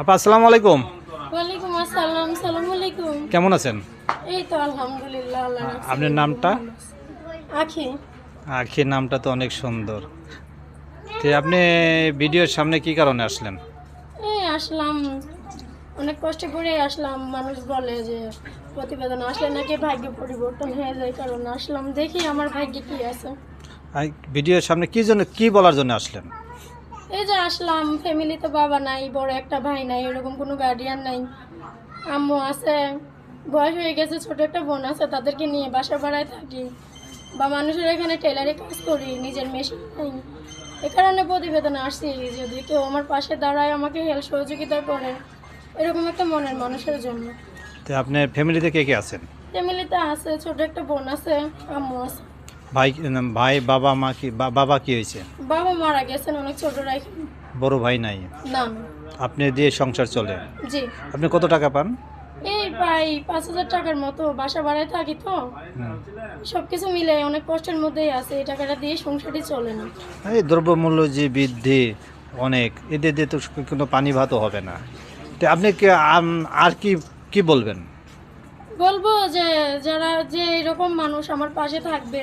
আপা আসসালামু আলাইকুম। ওয়ালাইকুম আসসালাম। আসসালামু আলাইকুম। কেমন আছেন? এই তো আলহামদুলিল্লাহ, আল্লাহ রাখছে। আপনার নামটা? আখি। আখির নামটা তো অনেক সুন্দর। তো আপনি ভিডিওর সামনে কি কারণে আসলেন? এই আসলাম, অনেক কষ্ট করে আসলাম। মানুষ বলে যে প্রতিবেদন আসলে নাকি ভাগ্য পরিবর্তন হয়ে যায়, কারণ আসলাম দেখি আমার ভাগ্যে কি আছে। ভিডিওর সামনে কি বলার জন্য আসলেন? এই যে আসলাম, ফ্যামিলিতে বাবা নাই, বড় একটা ভাই নাই, এরকম কোনো গার্ডিয়ান নাই। আম্মু আছে, বয়স হয়ে গেছে, ছোট একটা বোন আছে, তাদেরকে নিয়ে বাসা ভাড়ায় থাকি। বা মানুষের এখানে টেলারে কাজ করি, নিজের মেশিন নাই। এ কারণে প্রতিবেদনে আসছি, যদি কেউ আমার পাশে দাঁড়ায়, আমাকে হেল্প সহযোগিতা করে, এরকম একটা মনের মানুষের জন্য। তো আপনার ফ্যামিলিতে কে কে আছেন? ফ্যামিলিতে আছে, ছোট একটা বোন আছে, আম্মু আছে। ভাই ভাই বাবা মা কি বাবা কি হয়েছে? বাবা মারা গেছেন অনেক ছোট রাখি। বড় ভাই নাই? না। আপনি দিয়ে সংসার চলে? জি। আপনি কত টাকা পান? এই প্রায় 5,000 টাকার মতো, বাসা ভাড়ায় থাকি তো সবকিছু মিলে অনেক কষ্টের মধ্যেই আছে। এই টাকাটা দিয়ে সংসারই চলে না। এই দ্রব্যমূল্য যে বৃদ্ধি অনেক, এদের দিয়ে তো কোনো পানি ভাতও হবে না। তো আপনি আর কি কি বলবেন? বলবো যে যারা যে এরকম মানুষ আমার পাশে থাকবে,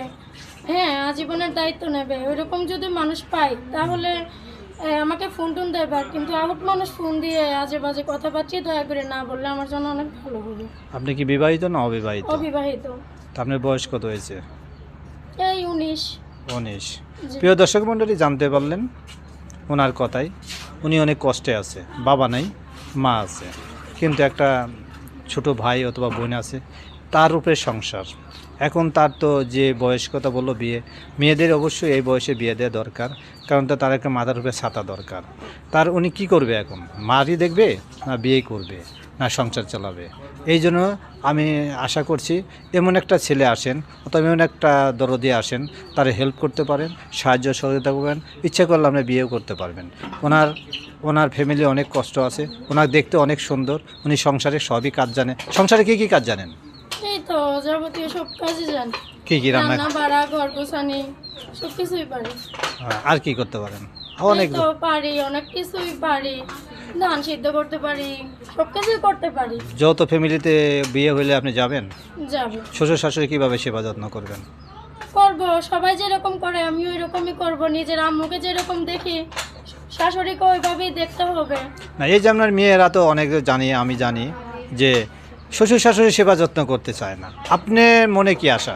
হ্যাঁ, আজীবনের দায়িত্ব নেবে, ওইরকম যদি মানুষ পাই তাহলে আমাকে ফোন টোন দেবে। কিন্তু আহত মানুষ ফোন দিয়ে আজে বাজে কথাবার্তা দয়া করে না বললে আমার জন্য অনেক ভালো হবে। আপনি কি বিবাহিত না অবিবাহিত? অবিবাহিত। তা আপনার বয়স কত হয়েছে? এই 19। 19। জি। প্রিয় দর্শক মণ্ডলী, জানতে পারলেন ওনার কথাই। উনি অনেক কষ্টে আছে, বাবা নাই, মা আছে, কিন্তু একটা ছোট ভাই অথবা বোন আছে, তার উপরে সংসার। এখন তার তো যে বয়স কথা বললো বিয়ে, মেয়েদের অবশ্যই এই বয়সে বিয়ে দেওয়া দরকার, কারণ তো তার একটা মাথার উপরে ছাতা দরকার। তার উনি কি করবে এখন? মারই দেখবে না বিয়েই করবে না সংসার চালাবে? এই জন্য আমি আশা করছি এমন একটা ছেলে আসেন অথবা এমন একটা দরদি আসেন, তার হেল্প করতে পারেন, সাহায্য সহযোগিতা করবেন, ইচ্ছা করলে আপনি বিয়েও করতে পারবেন। ওনার ফ্যামিলি অনেক কষ্ট আছে, ওনার দেখতে অনেক সুন্দর, উনি সংসারে সবই কাজ জানে। সংসারে কী কী কাজ জানেন? এই তো যাবতীয় সব কাজই জানি। কী কী রান্না? রান্না বাড়া, ঘর গোছানি, সব কিছুই পারি। আর কি করতে পারেন? অনেক। এই তো পারি, অনেক কিছুই পারি। ধান সিদ্ধ করতে পারি, সব কিছুই করতে পারি। যত ফ্যামিলিতে বিয়ে হইলে আপনি যাবেন, যাবে। শ্বশুর শাশুড়ি কীভাবে সেবা যত্ন করবেন? করবো, সবাই যেরকম করে আমিও এরকমই করব। নিজের আম্মুকে যেরকম দেখি শাশুড়িকে ওইভাবেই দেখতে হবে। না, এই যে আপনার মেয়েরা তো অনেক আমি জানি যে শ্বশুর শাশুড়ি সেবা যত্ন করতে চায় না। আপনার মনে কি আশা?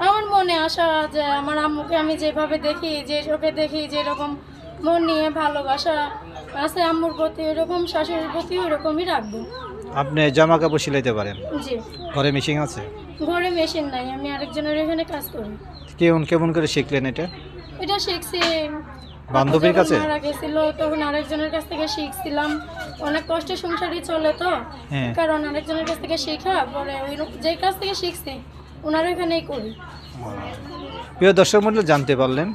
আমার মনে আশা যে আমার আম্মুকে আমি যেভাবে দেখি, যে চোখে দেখি, যেরকম মন নিয়ে ভালোবাসা আছে আম্মুর প্রতি, ওইরকম শাশুড়ির প্রতি ওইরকমই রাখবো। আপনি জামা কাপড় সিলাইতে পারেন? জি। ঘরে মেশিন আছে? ঘরে মেশিন নাই, আমি আরেকজনের এখানে কাজ করি। কেমন কেমন করে শিখলেন এটা? এটা শিখছি বান্ধবীর কাছে? মারা গেছিল তখন আরেকজনের কাছ থেকে শিখছিলাম। অনেক কষ্টে সংসারই চলে তো, হ্যাঁ। কারণ আরেকজনের কাছ থেকে শেখা পরে ওই যে কাছ থেকে শিখছি ওনার এখানেই করি। প্রিয় দর্শক মণ্ডলী, জানতে পারলেন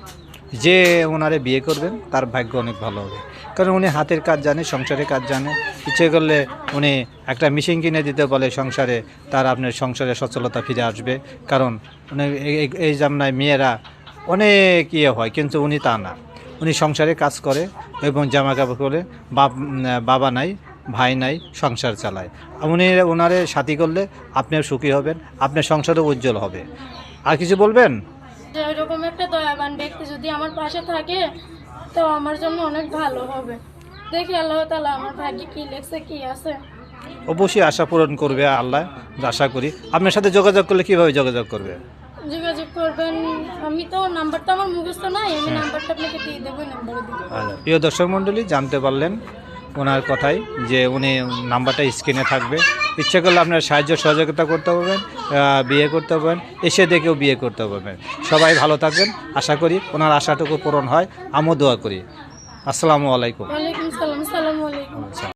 যে ওনারে বিয়ে করবেন তার ভাগ্য অনেক ভালো হবে, কারণ উনি হাতের কাজ জানে, সংসারের কাজ জানে। ইচ্ছে করলে উনি একটা মেশিন কিনে দিতে বলে সংসারে, তার আপনার সংসারে সচ্ছলতা ফিরে আসবে। কারণ উনি এই জামনায় মেয়েরা অনেক হয়, কিন্তু উনি তা না। উনি সংসারে কাজ করে এবং জামা কাপড় করে, বাবা নাই, ভাই নাই, সংসার চালায়। ওনারে সাথী করলে আপনিও সুখী হবেন, আপনার সংসারও উজ্জ্বল হবে। আর কিছু বলবেন? যে ওইরকম একটা দয়াবান ব্যক্তি যদি আমার পাশে থাকে তো আমার জন্য অনেক ভালো হবে। দেখি আল্লাহ তাআলা আমার ভাগ্যে কি লেখছে, কি আছে। অবশ্যই আশা পূরণ করবে আল্লাহ, আশা করি। আপনার সাথে যোগাযোগ করলে কীভাবে যোগাযোগ করবে? যোগাযোগ করবেন, আমি তো নাম্বারটা আমার মুখস্থ নাই, আমি নাম্বারটা আপনাকে দিয়ে দেবো, নাম্বারে দিতে। প্রিয় দর্শক মণ্ডলী, জানতে পারলেন ওনার কথাই যে উনি নাম্বারটা স্ক্রিনে থাকবে। ইচ্ছা করলে আপনার সাহায্য সহযোগিতা করতে পারবেন, বিয়ে করতে পারবেন, এসে দেখেও বিয়ে করতে পারবেন। সবাই ভালো থাকবেন, আশা করি ওনার আশাটুকু পূরণ হয়, আমিও দোয়া করি। আসসালামু আলাইকুম। ওয়ালাইকুম সালাম।